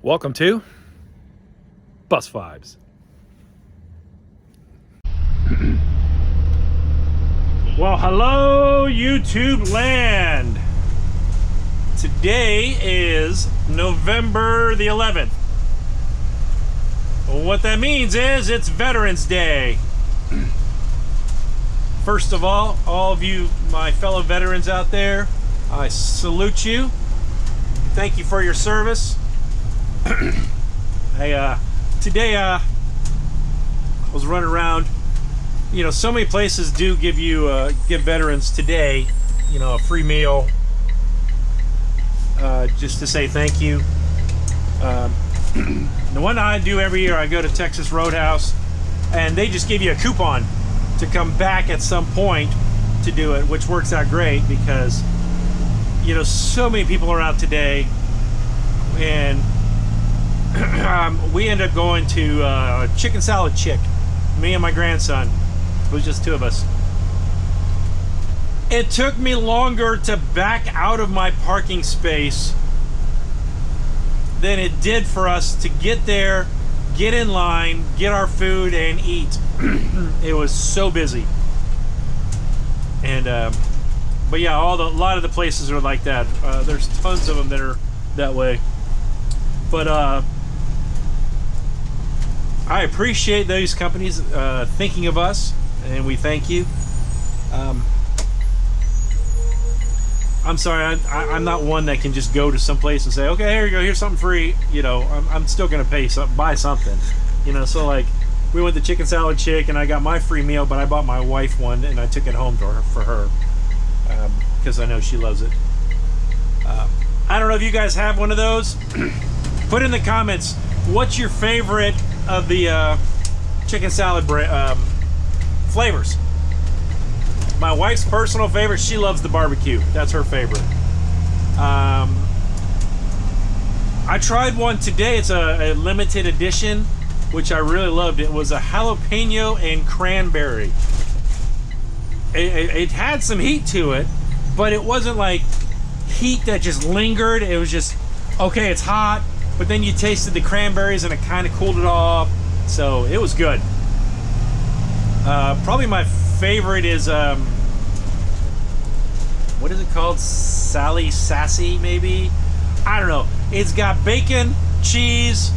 Welcome to Bus Vibes. Well, hello, YouTube land. Today is November the 11th. What that means is it's Veterans Day. First of all of you, my fellow veterans out there, I salute you. Thank you for your service. Today I was running around. You know, so many places do give you give veterans today, you know, a free meal, just to say thank you. The one I do every year, I go to Texas Roadhouse, and they just give you a coupon to come back at some point to do it, which works out great because, you know, so many people are out today, and we end up going to Chicken Salad Chick, me and my grandson. It was just two of us. It took me longer to back out of my parking space than it did for us to get there, get in line, get our food, and eat. It was so busy. And but yeah, a lot of the places are like that. There's tons of them that are that way. But I appreciate those companies thinking of us, and we thank you. I'm sorry, I'm not one that can just go to some place and say, okay, here you go, here's something free. You know, I'm still gonna pay buy something. You know, so like we went to Chicken Salad Chick, and I got my free meal, but I bought my wife one, and I took it home to her for her because I know she loves it. I don't know if you guys have one of those. Put in the comments, what's your favorite of the chicken salad flavors? My wife's personal favorite, she loves the barbecue. That's her favorite. I tried one today. It's a limited edition, which I really loved. It was a jalapeno and cranberry. It had some heat to it, but it wasn't like heat that just lingered. It was just, okay, it's hot, but then you tasted the cranberries and it kind of cooled it off. So it was good. Probably my favorite is what is it called? Sally Sassy, maybe? I don't know. It's got bacon, cheese,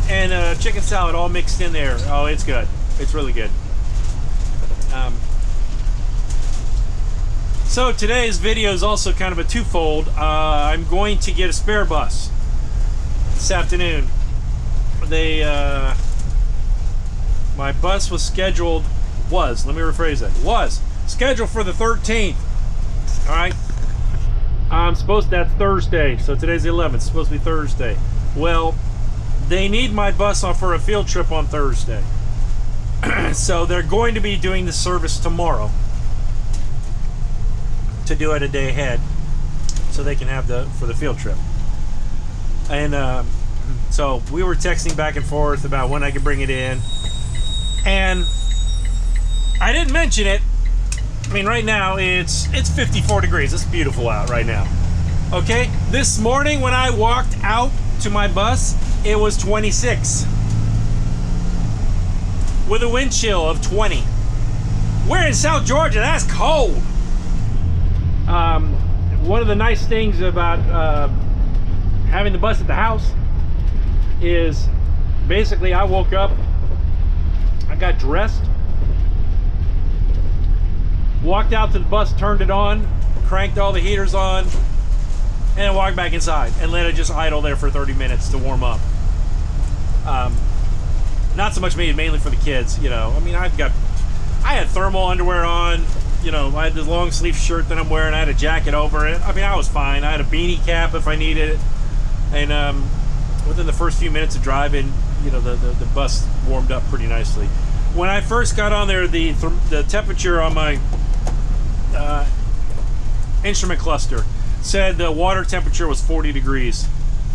and chicken salad all mixed in there. Oh, it's good. It's really good. So today's video is also kind of a twofold. I'm going to get a spare bus this afternoon. My bus was scheduled, let me rephrase that, was scheduled for the 13th. All right, that's Thursday, so today's the 11th. It's supposed to be Thursday. Well, they need my bus on for a field trip on Thursday. So they're going to be doing the service tomorrow to do it a day ahead so they can have for the field trip. And so we were texting back and forth about when I could bring it in, and I didn't mention it. I mean, right now it's 54 degrees. It's beautiful out right now. Okay, this morning when I walked out to my bus, it was 26 with a wind chill of 20. We're in South Georgia. That's cold. One of the nice things about having the bus at the house is basically I woke up, I got dressed, walked out to the bus, turned it on, cranked all the heaters on, and then walked back inside and let it just idle there for 30 minutes to warm up. Not so much me, mainly for the kids, you know. I mean, I had thermal underwear on, you know, I had the long sleeve shirt that I'm wearing, I had a jacket over it. I mean, I was fine. I had a beanie cap if I needed it. And within the first few minutes of driving, you know, the bus warmed up pretty nicely. When I first got on there, the temperature on my instrument cluster said the water temperature was 40 degrees.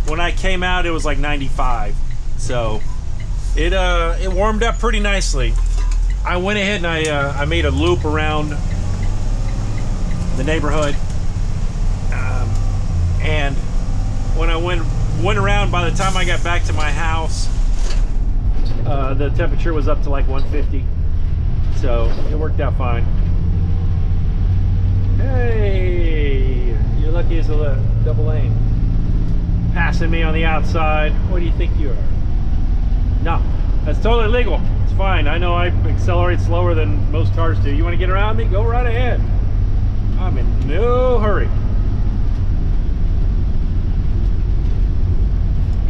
When I came out, it was like 95. So it warmed up pretty nicely. I went ahead and I made a loop around the neighborhood, and when I went went around. By the time I got back to my house, the temperature was up to like 150, so it worked out fine. Hey, you're lucky it's a double lane. Passing me on the outside. What do you think you are? No, that's totally legal. It's fine. I know I accelerate slower than most cars do. You want to get around me? Go right ahead. I'm in no hurry.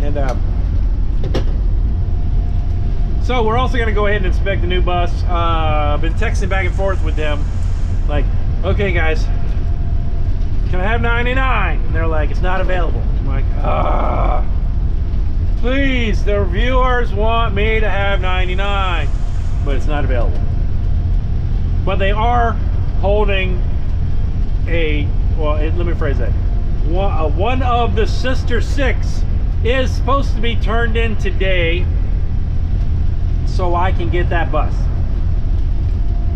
And so we're also going to go ahead and inspect the new bus. I've been texting back and forth with them, like, okay guys, can I have 99? And they're like, it's not available. I'm like, please, the viewers want me to have 99, but it's not available. But they are holding a, well, let me phrase that. One of the sister 6 is supposed to be turned in today, so I can get that bus.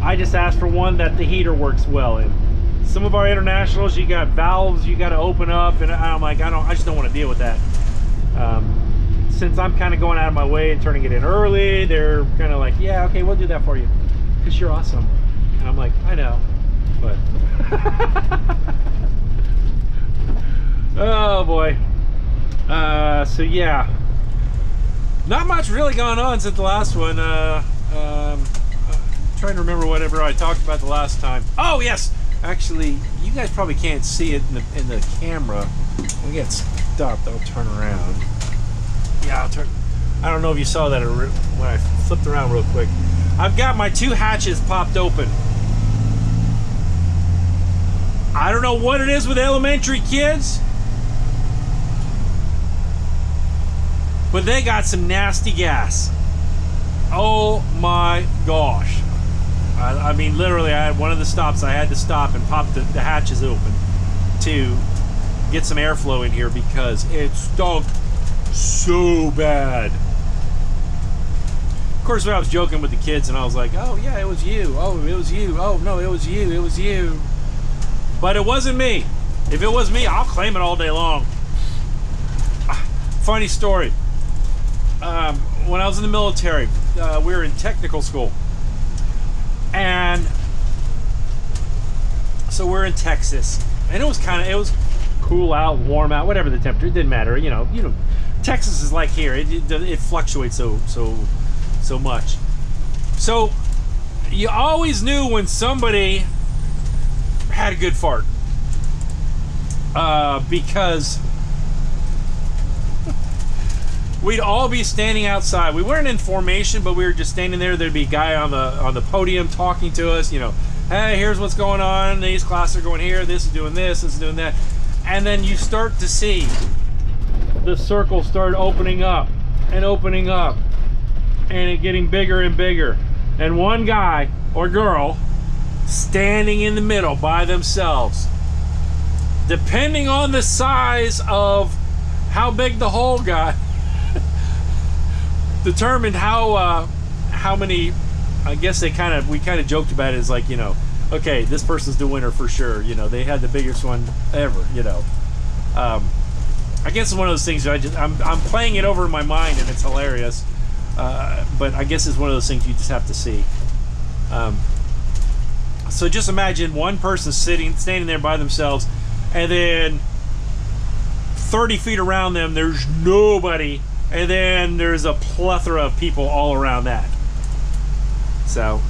I just asked for one that the heater works well in. Some of our internationals, you got valves you got to open up, and I'm like, I just don't want to deal with that. Since I'm kind of going out of my way and turning it in early, they're kind of like, yeah, okay, we'll do that for you, because you're awesome. And I'm like, I know, but oh boy. So yeah, not much really gone on since the last one. Trying to remember whatever I talked about the last time. Oh yes, actually, you guys probably can't see it in the camera. When we get stopped, I'll turn around. Yeah, I'll turn. I don't know if you saw that when I flipped around real quick. I've got my 2 hatches popped open. I don't know what it is with elementary kids, but they got some nasty gas. Oh my gosh. I mean, literally, I had one of the stops, I had to stop and pop the hatches open to get some airflow in here because it stunk so bad. Of course, when I was joking with the kids and I was like, oh yeah, it was you. Oh, it was you. Oh no, it was you. It was you. But it wasn't me. If it was me, I'll claim it all day long. Funny story. When I was in the military, we were in technical school. And so we're in Texas. And it was cool out, warm out, whatever the temperature, it didn't matter. You know, Texas is like here. It fluctuates so much. So you always knew when somebody had a good fart. Because we'd all be standing outside. We weren't in formation, but we were just standing there. There'd be a guy on the podium talking to us, you know, hey, here's what's going on. These classes are going here. This is doing this is doing that. And then you start to see the circle start opening up and opening up and it getting bigger and bigger. And one guy or girl standing in the middle by themselves. Depending on the size of how big the hole got, determined how many. I guess we kind of joked about it as like, you know, okay, this person's the winner for sure. You know, they had the biggest one ever. You know, I guess it's one of those things. I'm playing it over in my mind and it's hilarious. But I guess it's one of those things you just have to see. So just imagine one person standing there by themselves, and then 30 feet around them, there's nobody. And then there's a plethora of people all around that. So,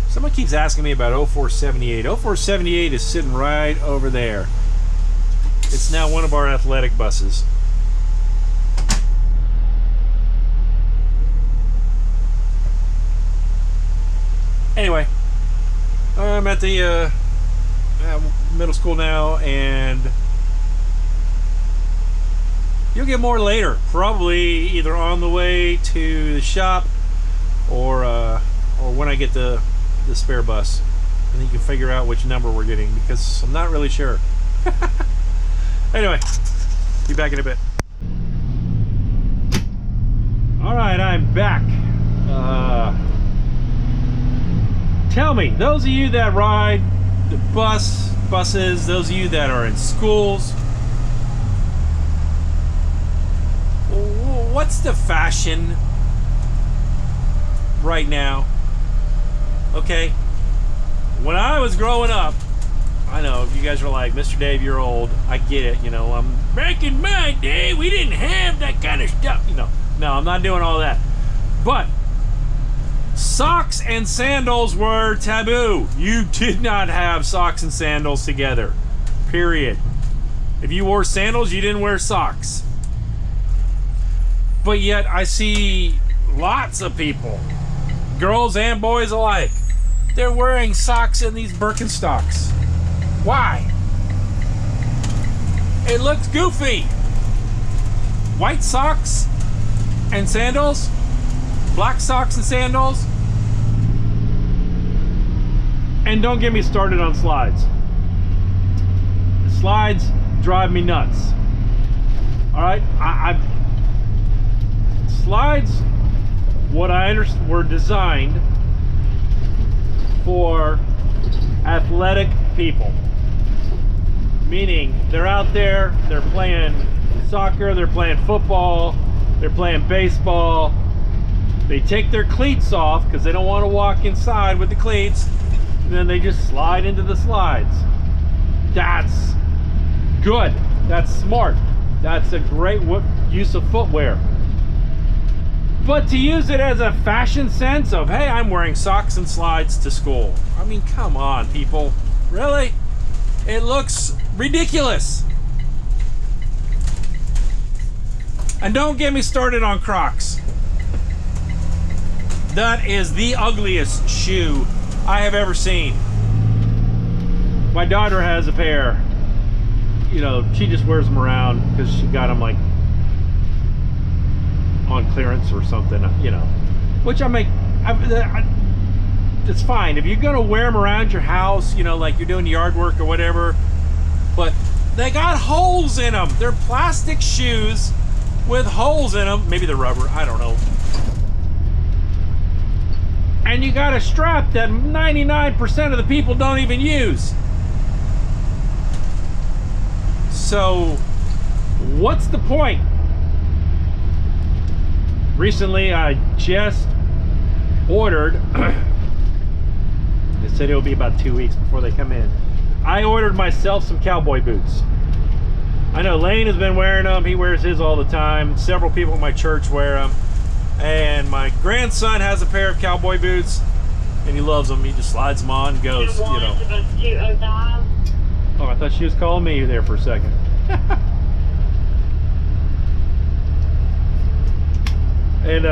someone keeps asking me about 0478. 0478 is sitting right over there. It's now one of our athletic buses. Anyway, I'm at the middle school now, and you'll get more later. Probably either on the way to the shop, or when I get the spare bus, and you can figure out which number we're getting because I'm not really sure. Anyway, be back in a bit. All right, I'm back. Tell me, those of you that ride the buses, those of you that are in schools, what's the fashion right now? Okay, when I was growing up, I know you guys are like, Mr. Dave, you're old. I get it, you know. Back in my day, we didn't have that kind of stuff, you know. No, I'm not doing all that. But socks and sandals were taboo. You did not have socks and sandals together. Period. If you wore sandals, you didn't wear socks. But yet I see lots of people, girls and boys alike, they're wearing socks in these Birkenstocks. Why? It looks goofy. White socks and sandals, black socks and sandals. And don't get me started on slides. The slides drive me nuts. All right, slides, what I understand, were designed for athletic people. Meaning they're out there, they're playing soccer, they're playing football, they're playing baseball. They take their cleats off because they don't want to walk inside with the cleats, and then they just slide into the slides. That's good. That's smart. That's a great use of footwear. But to use it as a fashion sense of, hey, I'm wearing socks and slides to school. I mean, come on, people. Really? It looks ridiculous. And don't get me started on Crocs. That is the ugliest shoe I have ever seen. My daughter has a pair. You know, she just wears them around because she got them like on clearance or something, you know. Which it's fine if you're gonna wear them around your house, you know, like you're doing yard work or whatever. But they got holes in them. They're plastic shoes with holes in them. Maybe they're rubber, I don't know. And you got a strap that 99% of the people don't even use. So what's the point? Recently I just ordered they said it'll be about 2 weeks before they come in. I ordered myself some cowboy boots. I know Lane has been wearing them. He wears his all the time. Several people in my church wear them. And my grandson has a pair of cowboy boots, and he loves them. He just slides them on and goes, you know. Oh, I thought she was calling me there for a second. And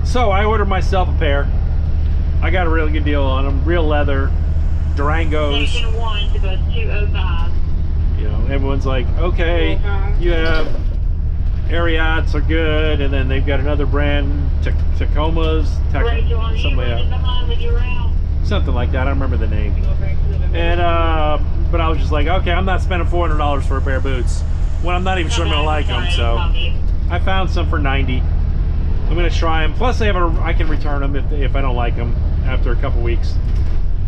so I ordered myself a pair. I got a really good deal on them. Real leather, Durangos. Station 1 to bus 205. You know, everyone's like, okay, you have Ariats are good, and then they've got another brand, Tacomas, something like that. I don't remember the name. And but I was just like, okay, I'm not spending $400 for a pair of boots when I'm not even sure I'm gonna like them. So I found some for $90. I'm gonna try them. Plus, I can return them if I don't like them after a couple weeks.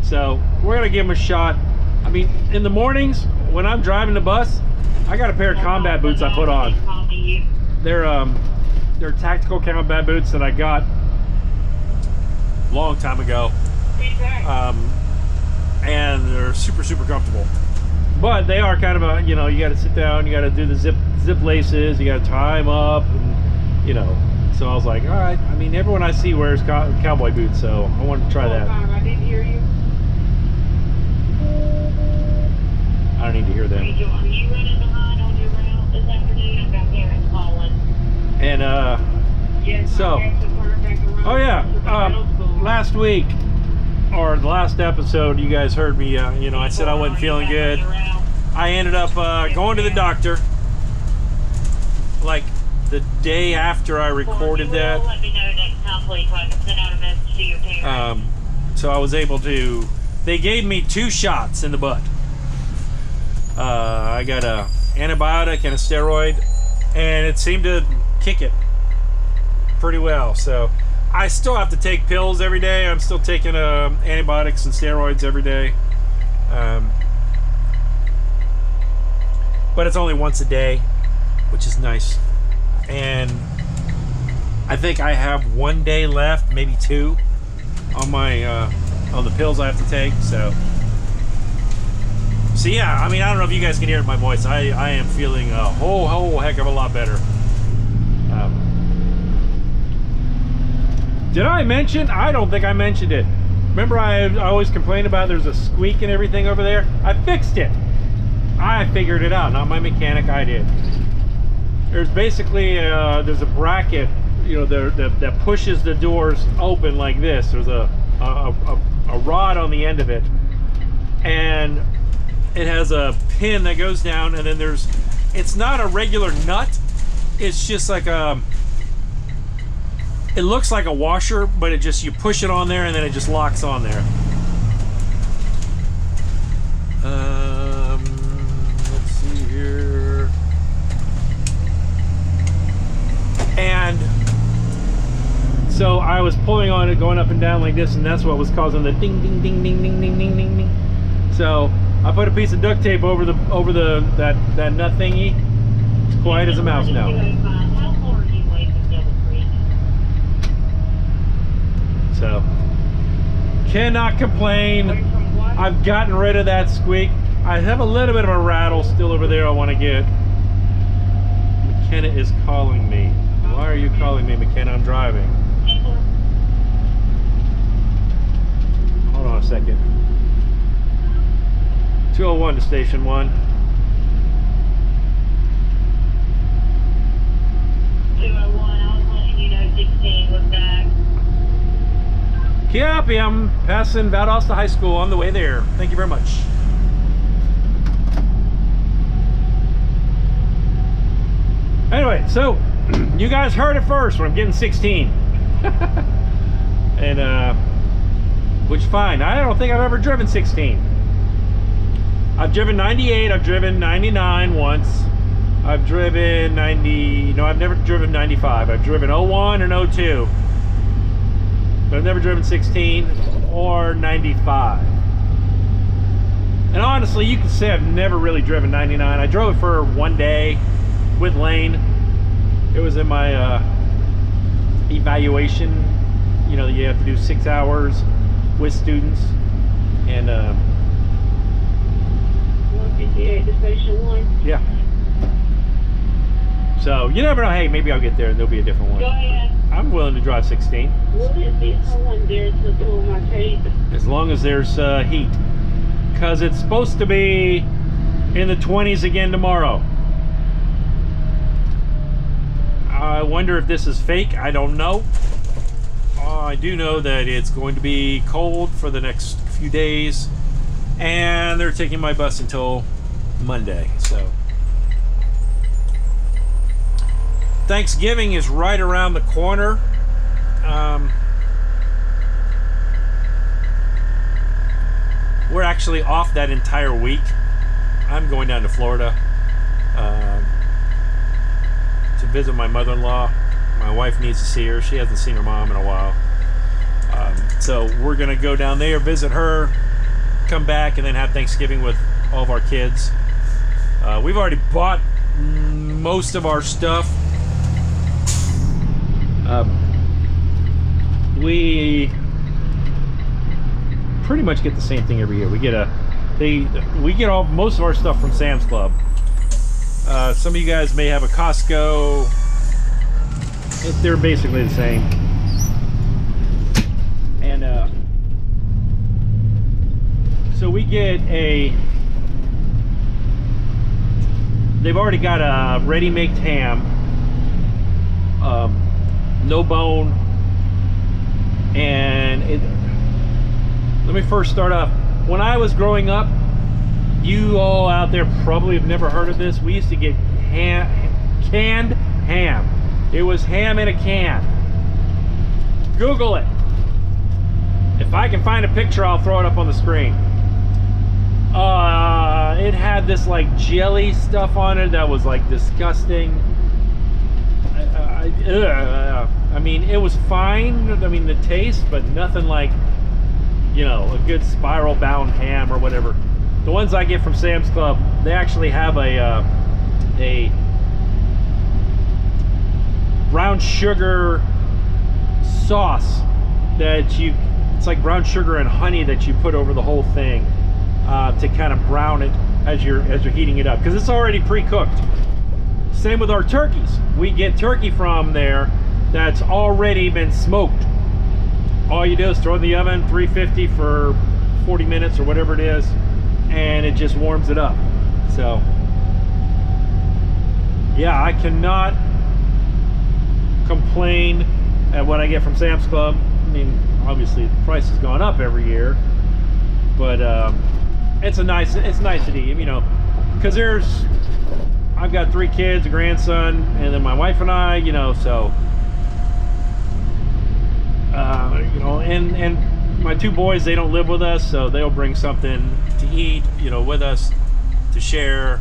So we're gonna give them a shot. I mean, in the mornings when I'm driving the bus, I got a pair of combat boots I put on. They're tactical combat boots that I got a long time ago, and they're super comfortable. But they are kind of a, you know, you got to sit down, you got to do the zip laces, you got to tie them up, and, you know. So I was like, all right. I mean, everyone I see wears cowboy boots, so I wanted to try that. I didn't hear you. I don't need to hear them. Are you running behind on your route this afternoon? I've got parents calling. And Yes, so, oh yeah, last week or the last episode, you guys heard me. You know, I said I wasn't feeling good. I ended up going to the doctor. Like the day after I recorded that. Let me know next time, please. I can send out a message to your parents. So I was able to. They gave me 2 shots in the butt. I got a antibiotic and a steroid, and it seemed to kick it pretty well. So I still have to take pills every day. I'm still taking antibiotics and steroids every day. But it's only once a day, which is nice. And I think I have 1 day left, maybe 2, on my on the pills I have to take. So yeah, I mean, I don't know if you guys can hear it in my voice. I am feeling a whole heck of a lot better. Did I mention? I don't think I mentioned it. Remember, I always complain about there's a squeak and everything over there? I fixed it. I figured it out, not my mechanic, I did. There's basically there's a bracket, you know, that pushes the doors open like this. There's a rod on the end of it, and it has a pin that goes down, and then it's not a regular nut. It's just like it looks like a washer, but you push it on there and then it just locks on there. Let's see here. And so I was pulling on it, going up and down like this, and that's what was causing the ding ding ding ding ding ding ding ding ding. So I put a piece of duct tape over that nut thingy. It's quiet as a mouse now. So cannot complain. I've gotten rid of that squeak. I have a little bit of a rattle still over there I want to get. McKenna is calling me. Why are you calling me, McKenna? I'm driving. Hold on a second. 201 to station 1. 201, I was letting you know 16 was back. Copy, I'm passing Valdosta High School on the way there. Thank you very much. Anyway, so you guys heard it first when I'm getting 16. And which fine. I don't think I've ever driven 16. I've driven 98, I've driven 99 once. I've driven 90, no, I've never driven 95. I've driven 01 and 02. But I've never driven 16 or 95. And honestly, you can say I've never really driven 99. I drove it for 1 day with Lane. It was in my evaluation. You know, you have to do 6 hours with students. And 158 to station 1. yeah. So you never know. Hey, maybe I'll get there and there'll be a different one. Go ahead. I'm willing to drive 16. Will it be someone there to pull my tape? As long as there's heat. Because it's supposed to be in the 20s again tomorrow. I wonder if this is fake. I don't know. I do know that it's going to be cold for the next few days. And they're taking my bus until Monday. So Thanksgiving is right around the corner. We're actually off that entire week. I'm going down to Florida to visit my mother-in-law. My wife needs to see her. She hasn't seen her mom in a while. So we're gonna go down there, visit her, come back, and then have Thanksgiving with all of our kids. We've already bought most of our stuff. We pretty much get the same thing every year. We get most of our stuff from Sam's Club. Some of you guys may have a Costco. They're basically the same. And so we get they've already got a ready-made ham, no bone, and let me first start off. When I was growing up, you all out there probably have never heard of this. We used to get canned ham. It was ham in a can. Google it. If I can find a picture, I'll throw it up on the screen. It had this like jelly stuff on it that was like disgusting. I mean, it was fine. I mean, the taste, but nothing like, you know, a good spiral bound ham or whatever. The ones I get from Sam's Club, they actually have a brown sugar sauce that it's like brown sugar and honey that you put over the whole thing to kind of brown it as you're heating it up, because it's already pre-cooked. Same with our turkeys. We get turkey from there that's already been smoked. All you do is throw it in the oven, 350 for 40 minutes or whatever it is, and it just warms it up. So yeah, I cannot complain at what I get from Sam's Club. I mean, obviously the price has gone up every year, but it's nice to eat, you know, because I've got 3 kids, a grandson, and then my wife and I, you know, so you know, and my 2 boys, they don't live with us, so they'll bring something to eat, you know, with us to share.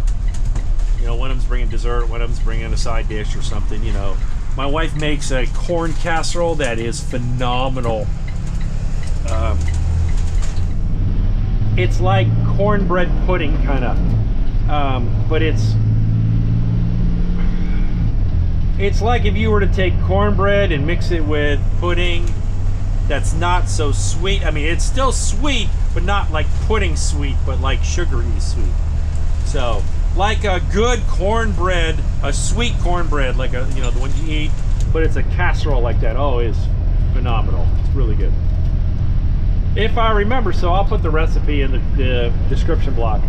You know, one of them's bringing dessert, one of them's bringing a side dish or something, you know. My wife makes a corn casserole that is phenomenal. It's like cornbread pudding, kind of, but it's like if you were to take cornbread and mix it with pudding that's not so sweet. I mean, it's still sweet, but not like pudding sweet, but like sugary sweet. So like a good cornbread, a sweet cornbread, like a, you know, the one you eat, but it's a casserole like that. Oh, it's phenomenal. It's really good. If I remember, so I'll put the recipe in the description block.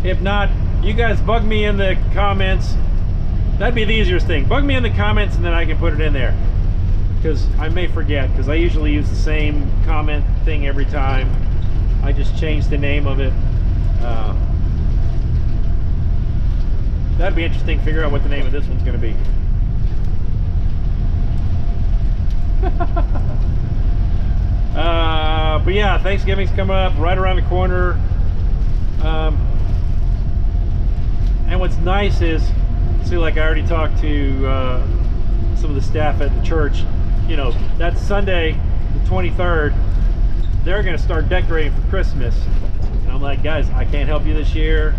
If not, you guys bug me in the comments. That'd be the easiest thing. Bug me in the comments and then I can put it in there. Because I may forget, because I usually use the same comment thing every time. I just change the name of it. That'd be interesting to figure out what the name of this one's going to be. But yeah, Thanksgiving's coming up right around the corner. And what's nice is, see, like I already talked to some of the staff at the church, you know, that Sunday, the 23rd, they're going to start decorating for Christmas. And I'm like, guys, I can't help you this year.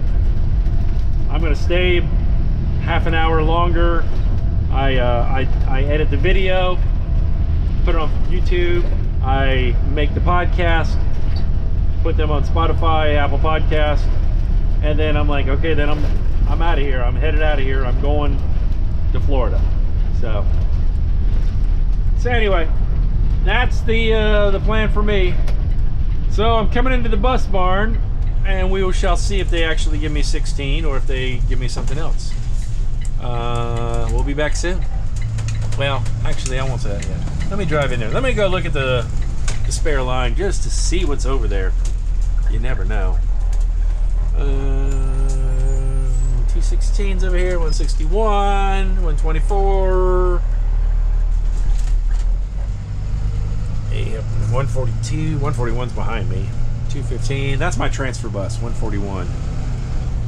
I'm going to stay half an hour longer. I edit the video, put it on YouTube. I make the podcast, put them on Spotify, Apple Podcast, and then I'm like, okay, then I'm out of here. I'm headed out of here. I'm going to Florida. So anyway, that's the plan for me. So I'm coming into the bus barn, and we shall see if they actually give me 16 or if they give me something else. We'll be back soon. Well, actually, I won't say that yet. Let me drive in there. Let me go look at the spare line just to see what's over there. You never know. T16's over here, 161, 124. Yep, 142, 141's behind me. 215, that's my transfer bus, 141.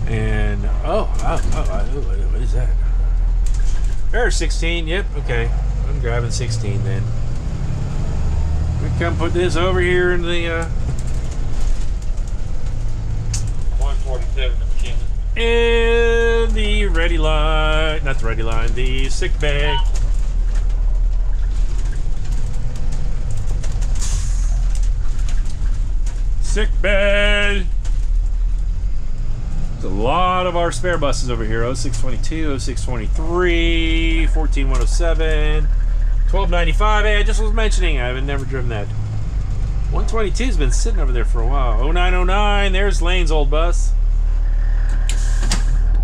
And, what is that? There's 16, yep, okay. I'm driving 16 then. We come put this over here in the 147 to McKinley. in the ready line, not the ready line, the sick bay. Sick bay. There's a lot of our spare buses over here. 0622, 0623, 14107, 1295. Hey, I just was mentioning I haven't never driven that. 122's been sitting over there for a while. 0909, there's Lane's old bus.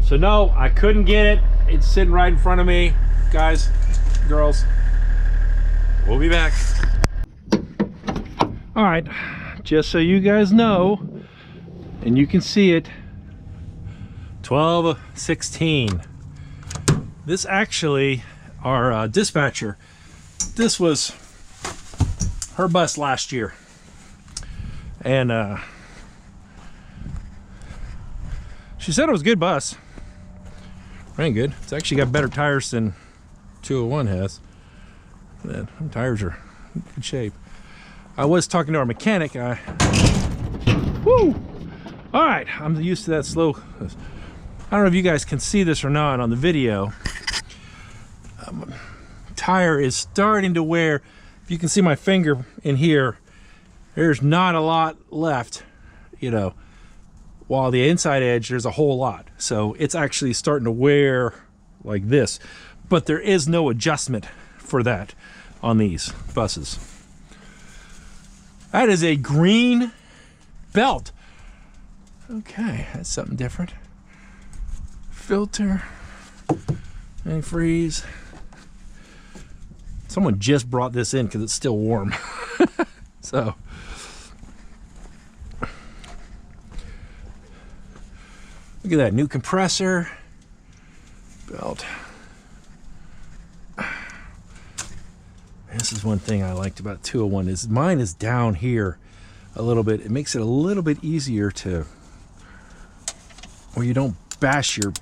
So no, I couldn't get it. It's sitting right in front of me. Guys, girls, we'll be back. All right, just so you guys know, and you can see it, 1216. This actually, our dispatcher, this was her bus last year. And she said it was a good bus. Ran good. It's actually got better tires than 201 has. The tires are in good shape. I was talking to our mechanic. Woo! All right, I'm used to that slow. I don't know if you guys can see this or not on the video. Tire is starting to wear. If you can see my finger in here, there's not a lot left, you know, while the inside edge there's a whole lot. So it's actually starting to wear like this, but there is no adjustment for that on these buses. That is a green belt. Okay, that's something different. Filter, antifreeze. Someone just brought this in because it's still warm. So look at that new compressor belt. This is one thing I liked about 201 is mine is down here a little bit. It makes it a little bit easier to, or you don't bash your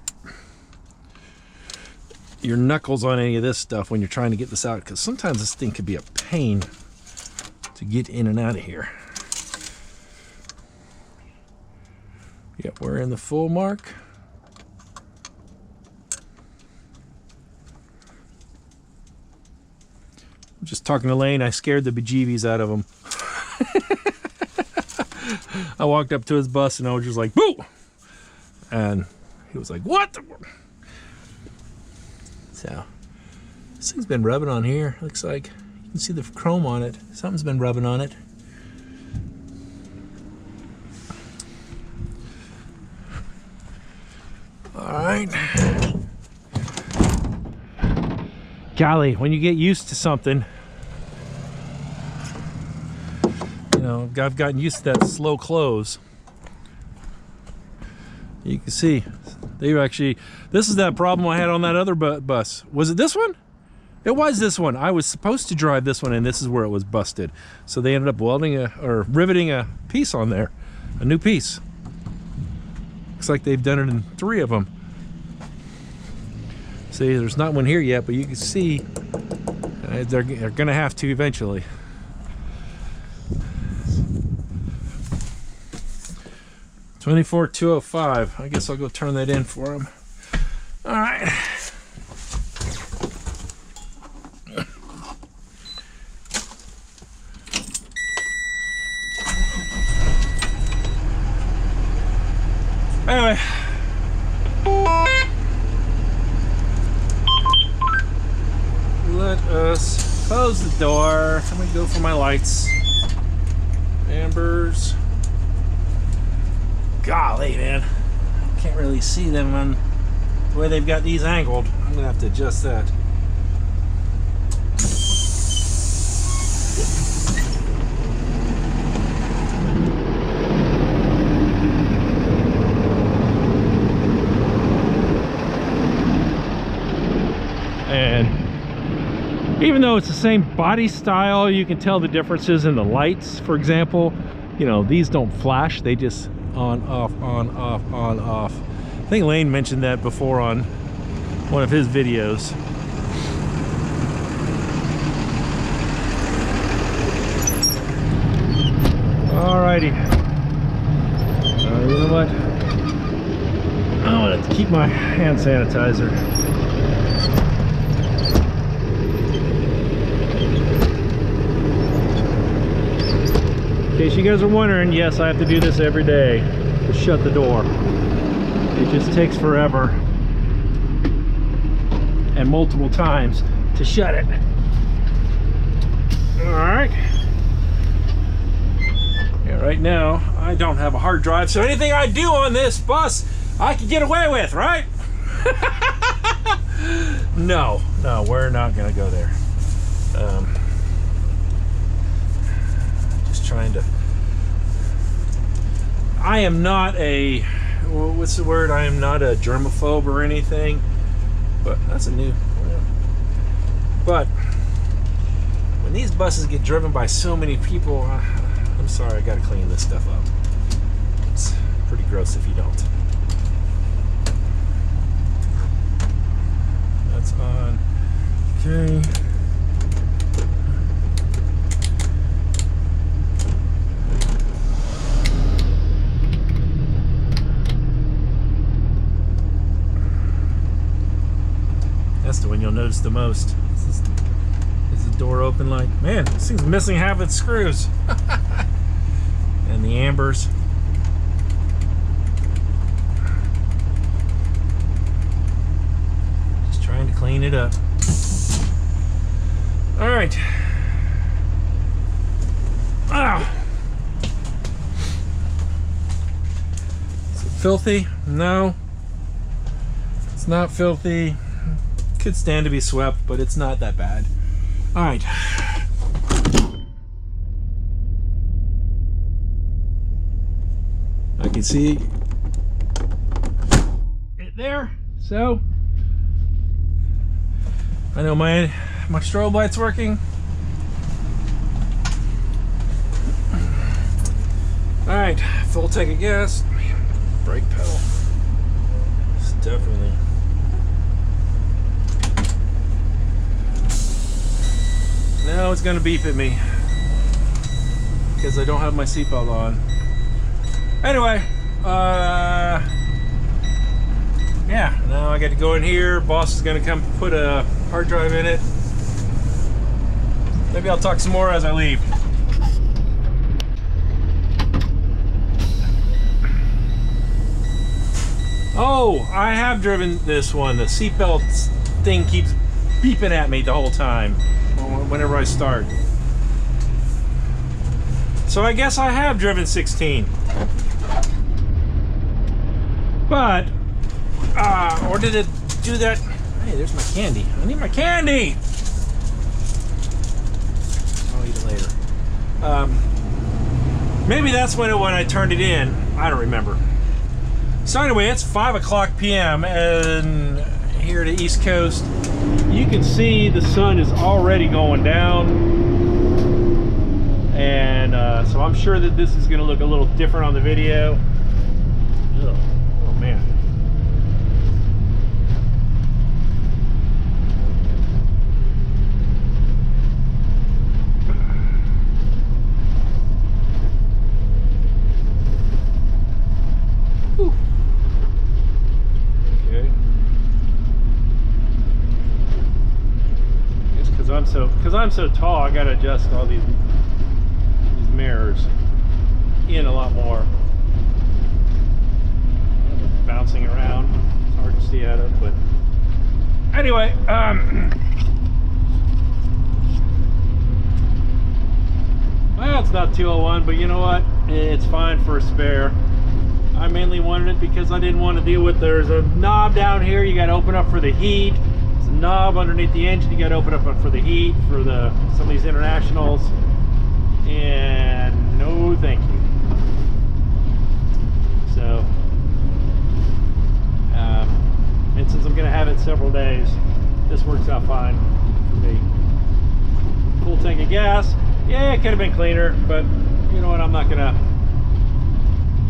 knuckles on any of this stuff when you're trying to get this out, because sometimes this thing could be a pain to get in and out of here. Yep, we're in the full mark. I'm just talking to Lane. I scared the bejeebies out of him. I walked up to his bus and I was just like, boo! And he was like, what the? So this thing's been rubbing on here. Looks like you can see the chrome on it. Something's been rubbing on it. All right. Golly, when you get used to something, you know, I've gotten used to that slow close. You can see they actually, this is that problem I had on that other bus. Was it this one? It was this one. I was supposed to drive this one and this is where it was busted. So they ended up welding or riveting a piece on there, a new piece. Looks like they've done it in 3 of them. See, there's not one here yet, but you can see they're gonna have to eventually. $24,205. I guess I'll go turn that in for him. All right. Anyway. Let us close the door. I'm gonna go for my lights. Ambers. Golly, man. Can't really see them on the way they've got these angled. I'm gonna have to adjust that. And even though it's the same body style, you can tell the differences in the lights. For example, you know, these don't flash, they just on, off, on, off, on, off. I think Lane mentioned that before on one of his videos. Alrighty. You know what? I want to keep my hand sanitizer. In case you guys are wondering, yes, I have to do this every day to shut the door. It just takes forever and multiple times to shut it. All right. Yeah, right now I don't have a hard drive, so anything I do on this bus I can get away with, right? No, we're not gonna go there. Trying to, I am not a, what's the word? I am not a germaphobe or anything, but that's a new, but when these buses get driven by so many people, I'm sorry, I gotta clean this stuff up. It's pretty gross if you don't. That's on. Okay. noticed the most. Is the door open? Like, man, this thing's missing half its screws. And the ambers. Just trying to clean it up. All right. Ah. Is it filthy? No. It's not filthy. Could stand to be swept, but it's not that bad. All right. I can see it there. So I know my strobe light's working. All right, full tank of gas. Brake pedal. It's definitely. Now it's gonna beep at me because I don't have my seatbelt on. Anyway, yeah, now I got to go in here. Boss is gonna come put a hard drive in it. Maybe I'll talk some more as I leave. Oh, I have driven this one. The seatbelt thing keeps beeping at me the whole time whenever I start. So I guess I have driven 16. But, or did it do that? Hey, there's my candy. I need my candy! I'll eat it later. Maybe that's when I turned it in. I don't remember. So anyway, it's 5 o'clock p.m. and here to East Coast, you can see the sun is already going down. And so I'm sure that this is going to look a little different on the video. Ugh. Oh man. Whew. Okay. It's because I'm so tall, I gotta adjust all these mirrors in a lot more. Bouncing around, it's hard to see out of, but anyway, well, it's not 201, but you know what, it's fine for a spare. I mainly wanted it because I didn't want to deal with, there's a knob down here you got to open up for the heat. There's a knob underneath the engine you got to open up for the heat for some of these internationals, and no thank you. So and since I'm going to have it several days, this works out fine for me. Full tank of gas. Yeah, it could have been cleaner, but you know what? I'm not going to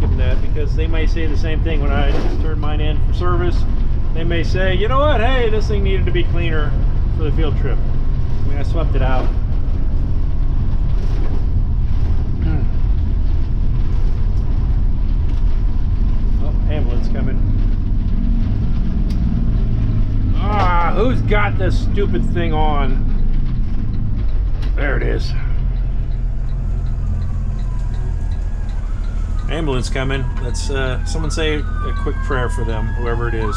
give them that because they may say the same thing when I just turn mine in for service. They may say, you know what? Hey, this thing needed to be cleaner for the field trip. I mean, I swept it out. Oh, ambulance coming. Ah, who's got this stupid thing on? There it is. Ambulance coming. Let's someone say a quick prayer for them, whoever it is.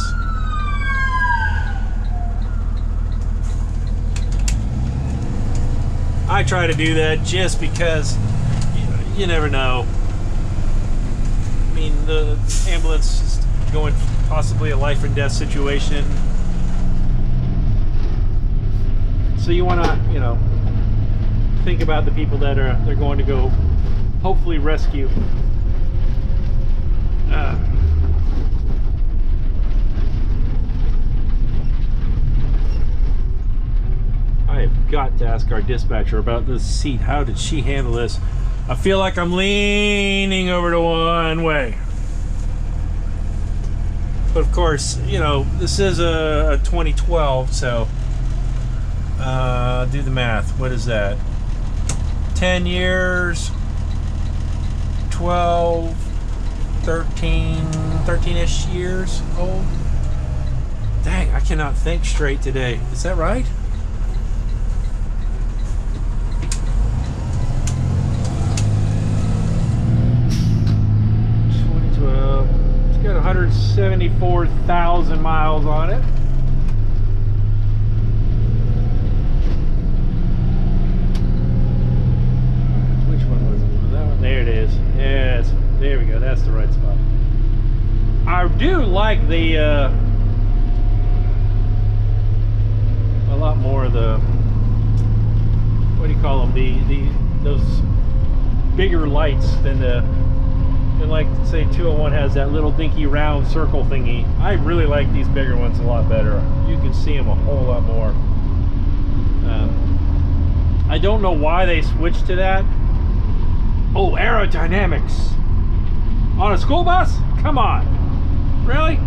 I try to do that just because you never know. I mean, the ambulance is going possibly a life and death situation. So you want to, think about the people that they're going to go hopefully rescue. I have got to ask our dispatcher about this seat. How did she handle this? I feel like I'm leaning over to one way. But of course, this is a 2012, so do the math. What is that? 10 years, 12, 13-ish years old. Dang, I cannot think straight today. Is that right? It's got 174,000 miles on it. Which one was it? Was that one? There it is. Yes, there we go. That's the right spot. I do like the a lot more of the, what do you call them? Those bigger lights than like say 201 has that little dinky round circle thingy. I really like these bigger ones a lot better. You can see them a whole lot more. I don't know why they switched to that. Oh, aerodynamics on a school bus? Come on, really?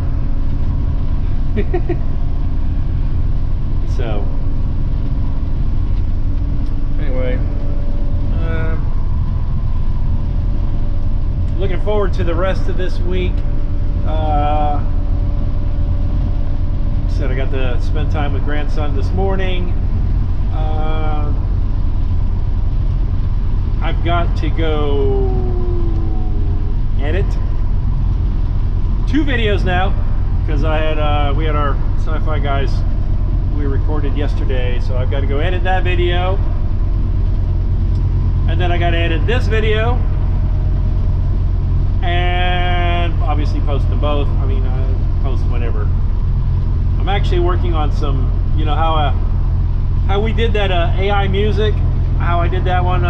So anyway, looking forward to the rest of this week. Said I got to spend time with grandson this morning. I've got to go edit 2 videos now because we had our sci-fi guys we recorded yesterday, so I've got to go edit that video, and then I got to edit this video, and obviously post them both. I mean, I post whenever. I'm actually working on some, you know, how we did that AI music, how I did that one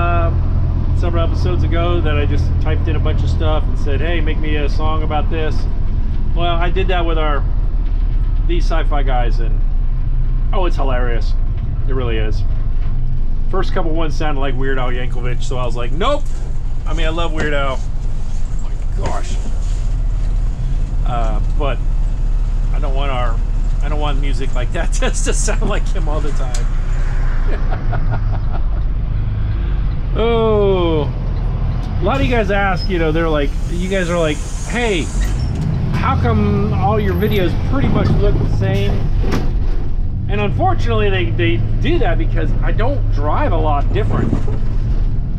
several episodes ago, that I just typed in a bunch of stuff and said, hey, make me a song about this. Well, I did that with these sci-fi guys, and oh, it's hilarious. It really is. First couple ones sounded like Weird Al Yankovic, so I was like, nope. I mean, I love Weird Al. Oh my gosh. But I don't want music like that just to sound like him all the time. Oh, a lot of you guys ask, you know, you guys are like, hey, how come all your videos pretty much look the same? And unfortunately, they do that because I don't drive a lot different.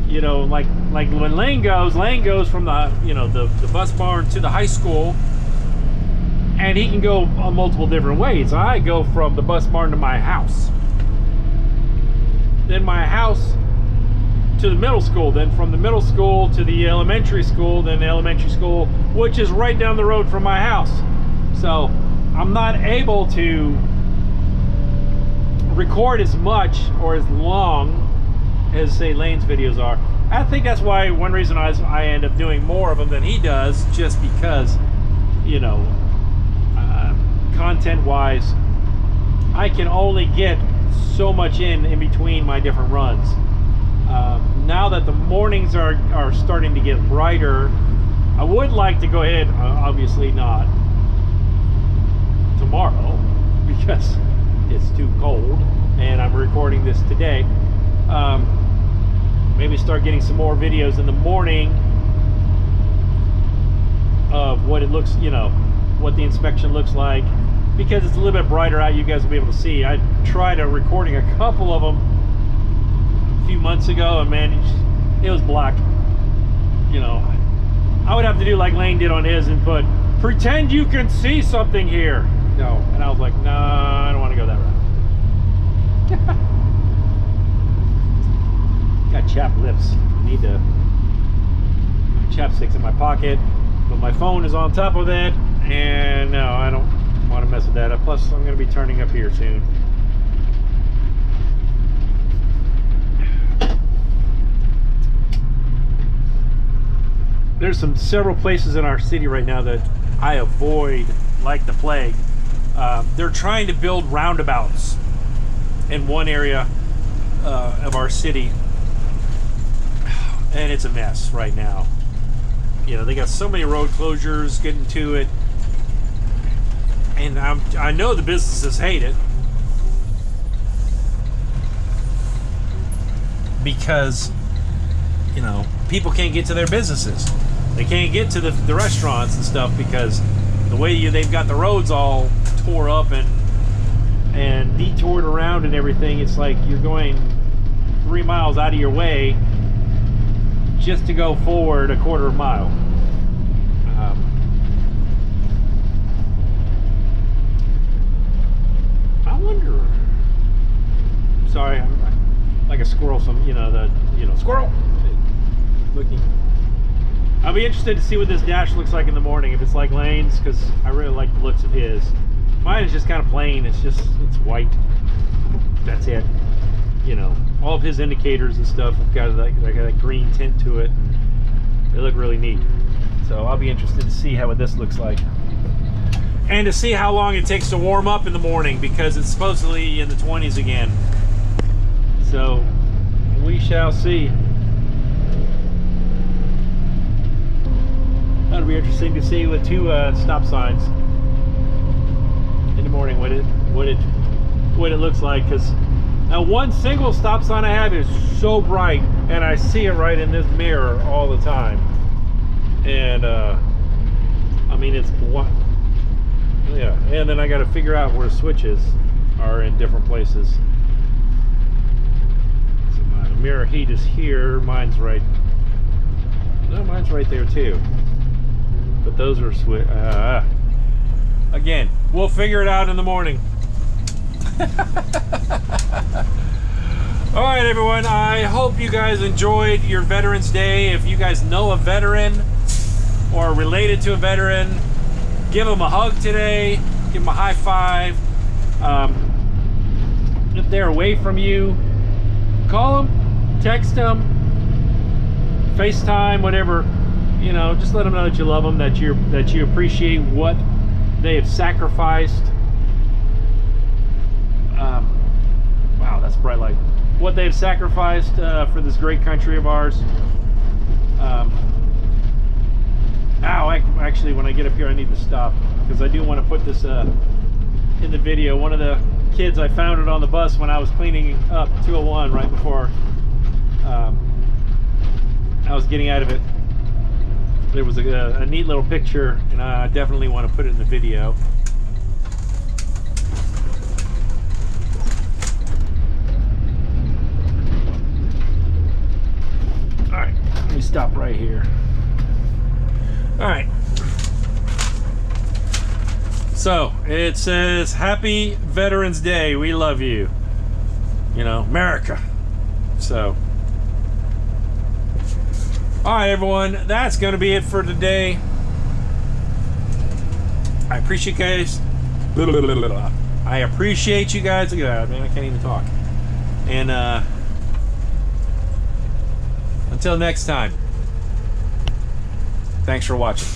You know, like when Lane goes from the, you know, the bus barn to the high school, and he can go multiple different ways. I go from the bus barn to my house, then my house to the middle school, then from the middle school to the elementary school, then the elementary school, which is right down the road from my house. So I'm not able to record as much or as long as, say, Lane's videos are. I think that's why one reason I end up doing more of them than he does, just because, you know, content wise, I can only get so much in between my different runs. Now that the mornings are starting to get brighter, I would like to go ahead, obviously not tomorrow because it's too cold and I'm recording this today. Maybe start getting some more videos in the morning of what it looks, you know, what the inspection looks like, because it's a little bit brighter out. You guys will be able to see. I tried recording a couple of them a few months ago, and man, it was black. You know, I would have to do like Lane did on his and put, pretend you can see something here. No, and I was like, nah, I don't want to go that route. Got chapped lips. Need to chapstick's in my pocket, but my phone is on top of it, and no, I don't want to mess with that. Plus, I'm going to be turning up here soon. There's several places in our city right now that I avoid like the plague. They're trying to build roundabouts in one area of our city, and it's a mess right now. You know, they got so many road closures getting to it, and I know the businesses hate it because, you know, people can't get to their businesses. They can't get to the restaurants and stuff because the way they've got the roads all tore up and detoured around and everything. It's like you're going 3 miles out of your way just to go forward a quarter of a mile. I wonder. Sorry, I'm like a squirrel. Squirrel looking. I'll be interested to see what this dash looks like in the morning, if it's like Lane's, because I really like the looks of his. Mine is just kind of plain. It's white. That's it. You know, all of his indicators and stuff have got that green tint to it. And they look really neat. So I'll be interested to see what this looks like. And to see how long it takes to warm up in the morning, because it's supposedly in the 20s again. So we shall see. That'll be interesting to see with 2 stop signs in the morning what it looks like, because now one single stop sign I have is so bright and I see it right in this mirror all the time, and I mean it's one, yeah, and then I got to figure out where switches are in different places. So my mirror heat is here, mine's right, no, mine's right there too. But those are again, we'll figure it out in the morning. All right, everyone, I hope you guys enjoyed your Veterans Day. If you guys know a veteran or are related to a veteran, give them a hug today, give them a high five. If they're away from you, call them, text them, FaceTime, whatever. You know, just let them know that you love them, that you appreciate what they have sacrificed. Wow, that's bright light. What they've sacrificed for this great country of ours. Actually, when I get up here, I need to stop, because I do want to put this in the video. One of the kids, I found it on the bus when I was cleaning up 201 right before I was getting out of it. There was a neat little picture, and I definitely want to put it in the video. All right, let me stop right here. All right. So it says, "Happy Veterans Day. We love you." You know, America. So. All right, everyone, that's going to be it for today. I appreciate you guys. I appreciate you guys. Look at that, man. I can't even talk. And until next time, thanks for watching.